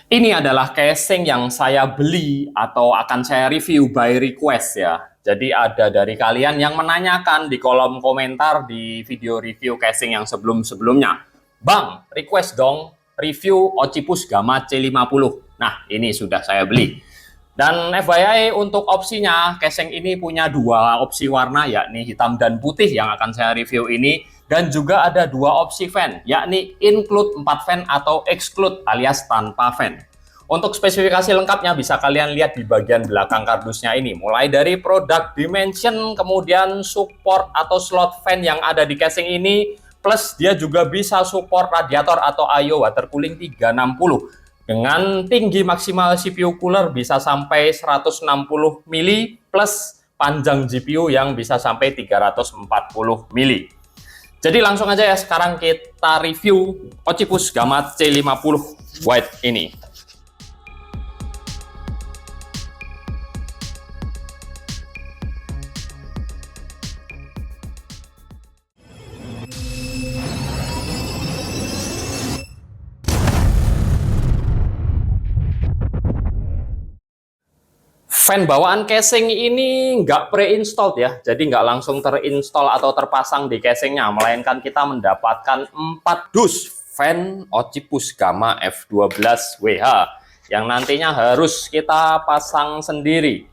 Ini adalah casing yang saya beli atau akan saya review by request ya. Jadi ada dari kalian yang menanyakan di kolom komentar di video review casing yang sebelum-sebelumnya. Bang, request dong review Occipus Gamma C50. Nah, ini sudah saya beli. Dan FYI untuk opsinya, casing ini punya dua opsi warna, yakni hitam dan putih yang akan saya review ini. Dan juga ada dua opsi fan, yakni include 4 fan atau exclude alias tanpa fan. Untuk spesifikasi lengkapnya bisa kalian lihat di bagian belakang kardusnya ini. Mulai dari product dimension, kemudian support atau slot fan yang ada di casing ini, plus dia juga bisa support radiator atau IO water cooling 360. Dengan tinggi maksimal CPU cooler bisa sampai 160 mili plus panjang GPU yang bisa sampai 340 mili. Jadi langsung aja ya, sekarang kita review Occipus Gamma C50 White ini. Fan bawaan casing ini nggak pre-installed ya, jadi nggak langsung terinstall atau terpasang di casingnya, melainkan kita mendapatkan 4 dus fan Occipus Gamma F12WH yang nantinya harus kita pasang sendiri.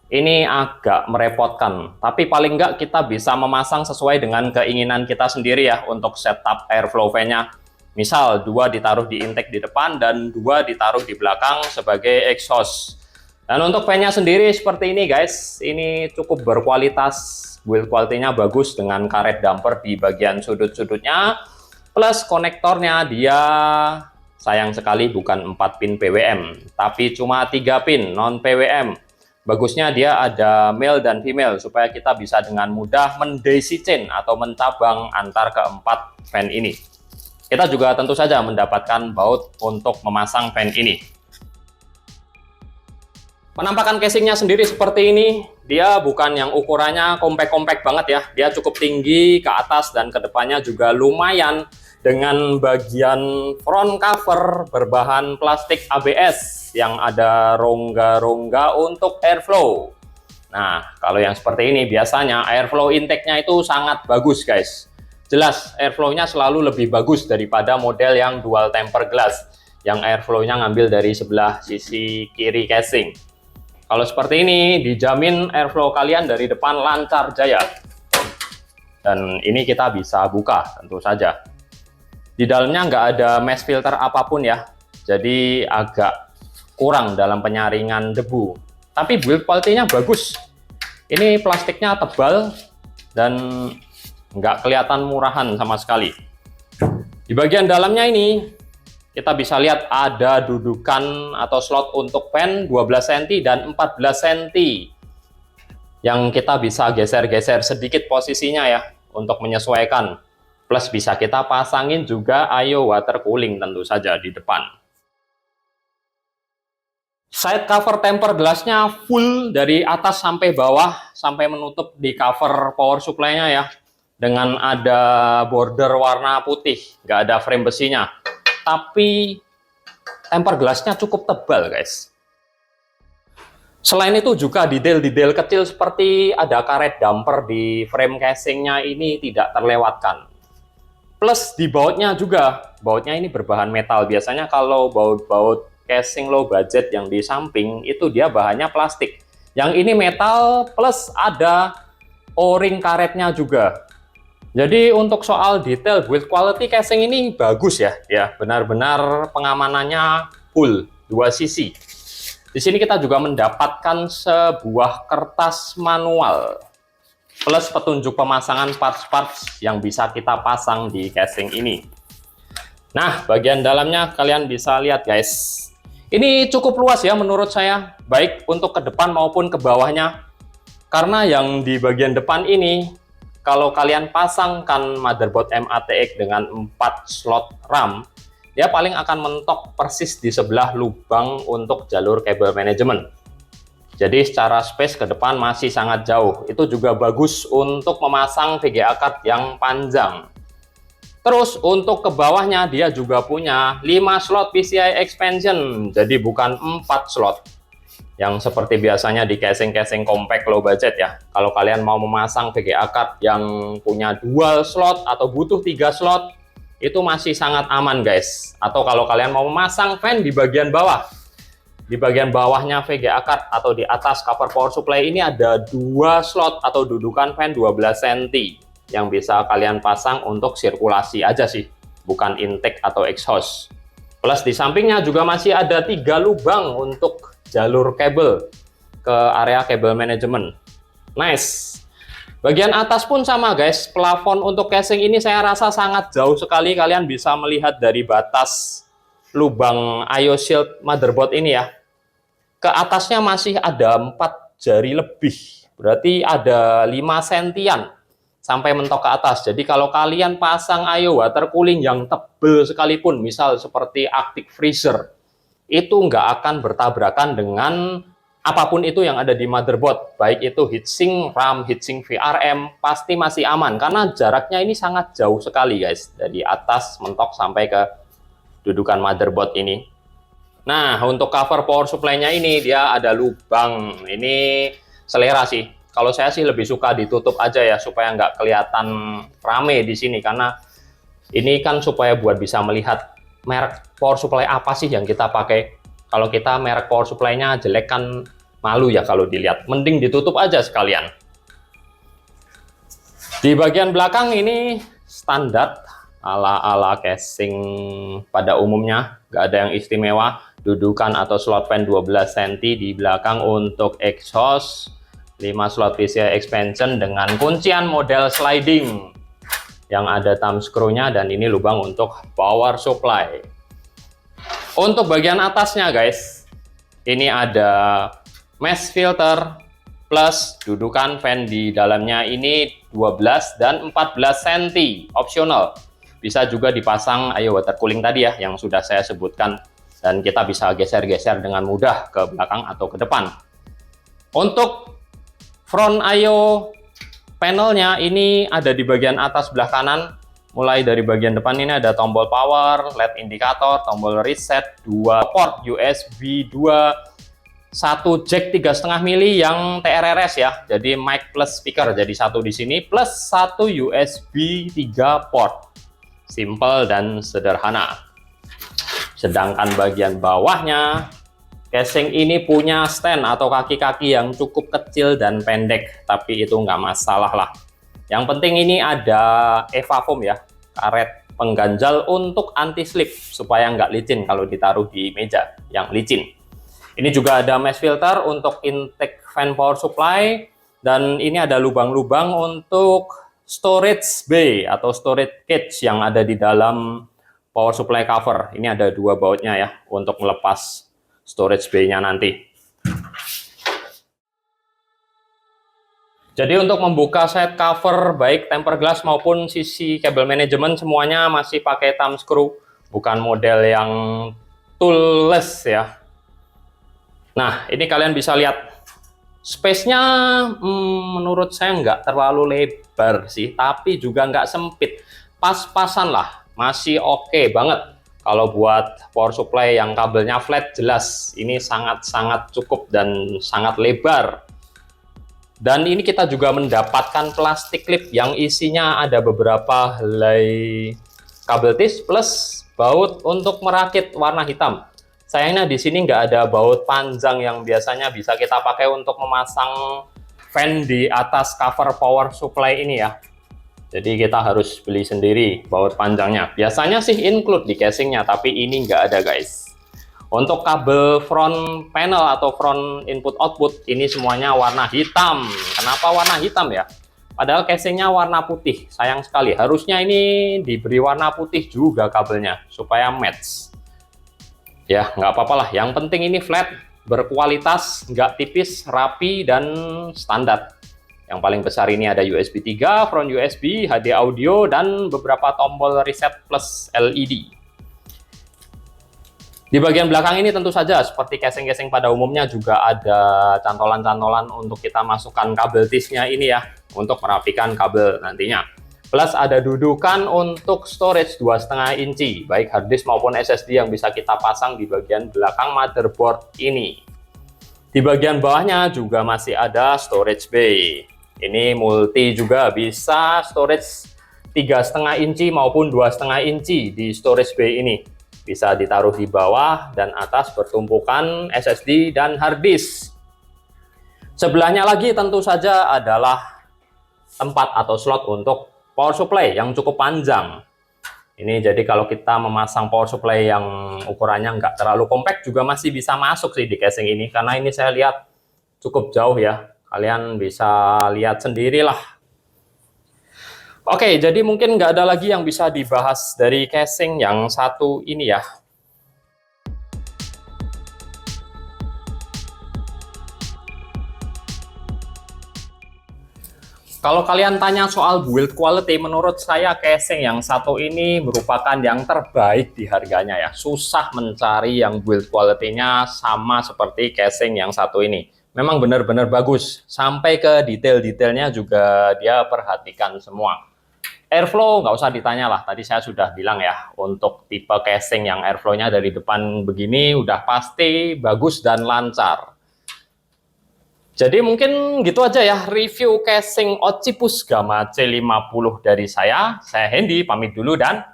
Ini agak merepotkan, tapi paling nggak kita bisa memasang sesuai dengan keinginan kita sendiri ya untuk setup airflow fan-nya. Misal 2 ditaruh di intake di depan dan 2 ditaruh di belakang sebagai exhaust. Dan untuk fan-nya sendiri seperti ini guys, ini cukup berkualitas, build quality-nya bagus dengan karet damper di bagian sudut-sudutnya, plus konektornya dia sayang sekali bukan 4 pin PWM, tapi cuma 3 pin non PWM. Bagusnya dia ada male dan female supaya kita bisa dengan mudah mendaisy chain atau mencabang antar keempat fan ini. Kita juga tentu saja mendapatkan baut untuk memasang fan ini. Penampakan casingnya sendiri seperti ini, dia bukan yang ukurannya kompak-kompak banget ya, dia cukup tinggi ke atas dan ke depannya juga lumayan dengan bagian front cover berbahan plastik ABS yang ada rongga-rongga untuk airflow. Nah, kalau yang seperti ini biasanya airflow intake-nya itu sangat bagus guys. Jelas airflow-nya selalu lebih bagus daripada model yang dual tempered glass, yang airflow-nya ngambil dari sebelah sisi kiri casing. Kalau seperti ini, dijamin airflow kalian dari depan lancar jaya. Dan ini kita bisa buka, tentu saja. Di dalamnya nggak ada mesh filter apapun ya, jadi agak kurang dalam penyaringan debu. Tapi build quality-nya bagus. Ini plastiknya tebal dan nggak kelihatan murahan sama sekali. Di bagian dalamnya ini, kita bisa lihat ada dudukan atau slot untuk fan 12 cm dan 14 cm yang kita bisa geser-geser sedikit posisinya ya untuk menyesuaikan. Plus bisa kita pasangin juga IO water cooling tentu saja di depan. Side cover tempered glass-nya full dari atas sampai bawah sampai menutup di cover power supply-nya ya. Dengan ada border warna putih, nggak ada frame besinya. Tapi tempered glass-nya cukup tebal guys. Selain itu juga detail-detail kecil seperti ada karet damper di frame casingnya ini tidak terlewatkan. Plus di bautnya juga, bautnya ini berbahan metal. Biasanya kalau baut-baut casing low budget yang di samping itu dia bahannya plastik. Yang ini metal plus ada o-ring karetnya juga. Jadi untuk soal detail build quality casing ini bagus ya, benar-benar pengamanannya full 2 sisi. Di sini kita juga mendapatkan sebuah kertas manual plus petunjuk pemasangan parts-parts yang bisa kita pasang di casing ini. Nah, bagian dalamnya kalian bisa lihat guys. Ini cukup luas ya menurut saya, baik untuk ke depan maupun ke bawahnya. Karena yang di bagian depan ini, kalau kalian pasangkan motherboard MATX dengan 4 slot RAM, dia paling akan mentok persis di sebelah lubang untuk jalur kabel manajemen. Jadi secara space ke depan masih sangat jauh. Itu juga bagus untuk memasang VGA card yang panjang. Terus untuk ke bawahnya dia juga punya 5 slot PCI expansion, jadi bukan 4 slot yang seperti biasanya di casing-casing compact low budget ya. Kalau kalian mau memasang VGA card yang punya dual slot atau butuh 3 slot, itu masih sangat aman guys. Atau kalau kalian mau memasang fan di bagian bawah, di bagian bawahnya VGA card atau di atas cover power supply ini ada 2 slot atau dudukan fan 12 cm yang bisa kalian pasang untuk sirkulasi aja sih, bukan intake atau exhaust. Plus di sampingnya juga masih ada 3 lubang untuk jalur kabel ke area kabel manajemen. Nice. Bagian atas pun sama guys, plafon untuk casing ini saya rasa sangat jauh sekali. Kalian bisa melihat dari batas lubang IO shield motherboard ini ya. Ke atasnya masih ada 4 jari lebih, berarti ada 5 sentian sampai mentok ke atas. Jadi kalau kalian pasang IO water cooling yang tebel sekalipun, misal seperti Arctic Freezer, itu nggak akan bertabrakan dengan apapun itu yang ada di motherboard, baik itu heatsink RAM, heatsink VRM, pasti masih aman karena jaraknya ini sangat jauh sekali guys, dari atas mentok sampai ke dudukan motherboard ini. Nah, untuk cover power supply-nya ini dia ada lubang, ini selera sih. Kalau saya sih lebih suka ditutup aja ya, supaya nggak kelihatan rame di sini, karena ini kan supaya buat bisa melihat merek power supply apa sih yang kita pakai. Kalau kita merek power supply-nya jelek kan malu ya kalau dilihat, mending ditutup aja sekalian. Di bagian belakang ini standar ala casing pada umumnya, nggak ada yang istimewa. Dudukan atau slot fan 12 cm di belakang untuk exhaust, 5 slot PCI expansion dengan kuncian model sliding yang ada thumb screw-nya, dan ini lubang untuk power supply. Untuk bagian atasnya guys, ini ada mesh filter plus dudukan fan di dalamnya ini 12 dan 14 cm opsional. Bisa juga dipasang IO water cooling tadi ya yang sudah saya sebutkan, dan kita bisa geser-geser dengan mudah ke belakang atau ke depan. Untuk front IO panelnya ini ada di bagian atas sebelah kanan. Mulai dari bagian depan ini ada tombol power, LED indikator, tombol reset, 2 port USB 2, 1 jack 3,5 mili yang TRRS ya. Jadi mic plus speaker jadi satu di sini, plus 1 USB 3 port. Simple dan sederhana. Sedangkan bagian bawahnya, casing ini punya stand atau kaki-kaki yang cukup kecil dan pendek, tapi itu nggak masalah lah. Yang penting ini ada EVA foam ya, karet pengganjal untuk anti slip supaya nggak licin kalau ditaruh di meja yang licin. Ini juga ada mesh filter untuk intake fan power supply, dan ini ada lubang-lubang untuk storage bay atau storage cage yang ada di dalam power supply cover. Ini ada 2 bautnya ya untuk melepas storage bay-nya nanti. Jadi untuk membuka set cover baik tempered glass maupun sisi kabel manajemen semuanya masih pakai thumb screw, bukan model yang toolless ya. Nah, ini kalian bisa lihat space-nya menurut saya nggak terlalu lebar sih, tapi juga nggak sempit. Pas-pasan lah, masih oke banget. Kalau buat power supply yang kabelnya flat, jelas ini sangat-sangat cukup dan sangat lebar. Dan ini kita juga mendapatkan plastik clip yang isinya ada beberapa helai kabel tis plus baut untuk merakit warna hitam. Sayangnya di sini nggak ada baut panjang yang biasanya bisa kita pakai untuk memasang fan di atas cover power supply ini ya. Jadi kita harus beli sendiri baut panjangnya. Biasanya sih include di casingnya, tapi ini nggak ada guys. Untuk kabel front panel atau front input output ini semuanya warna hitam. Kenapa warna hitam ya? Padahal casingnya warna putih. Sayang sekali. Harusnya ini diberi warna putih juga kabelnya supaya match. Ya nggak apa-apa lah. Yang penting ini flat, berkualitas, nggak tipis, rapi dan standar. Yang paling besar ini ada USB 3, front USB, HD audio, dan beberapa tombol reset plus LED. Di bagian belakang ini tentu saja seperti casing-casing pada umumnya juga ada cantolan-cantolan untuk kita masukkan kabel tisnya ini ya, untuk merapikan kabel nantinya. Plus ada dudukan untuk storage 2,5 inci, baik hard disk maupun SSD yang bisa kita pasang di bagian belakang motherboard ini. Di bagian bawahnya juga masih ada storage bay. Ini multi juga, bisa storage 3,5 inci maupun 2,5 inci di storage bay ini. Bisa ditaruh di bawah dan atas bertumpukan SSD dan hard disk. Sebelahnya lagi tentu saja adalah tempat atau slot untuk power supply yang cukup panjang. Ini jadi kalau kita memasang power supply yang ukurannya nggak terlalu compact juga masih bisa masuk sih di casing ini, karena ini saya lihat cukup jauh ya. Kalian bisa lihat sendirilah. Oke, jadi mungkin nggak ada lagi yang bisa dibahas dari casing yang satu ini ya. Kalau kalian tanya soal build quality, menurut saya casing yang satu ini merupakan yang terbaik di harganya ya. Susah mencari yang build quality-nya sama seperti casing yang satu ini. Memang benar-benar bagus. Sampai ke detail-detailnya juga dia perhatikan semua. Airflow nggak usah ditanya lah. Tadi saya sudah bilang ya, untuk tipe casing yang airflow-nya dari depan begini udah pasti bagus dan lancar. Jadi mungkin gitu aja ya review casing Occipus Gamma C50 dari saya. Saya Hendy, pamit dulu dan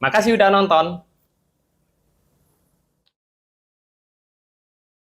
makasih udah nonton.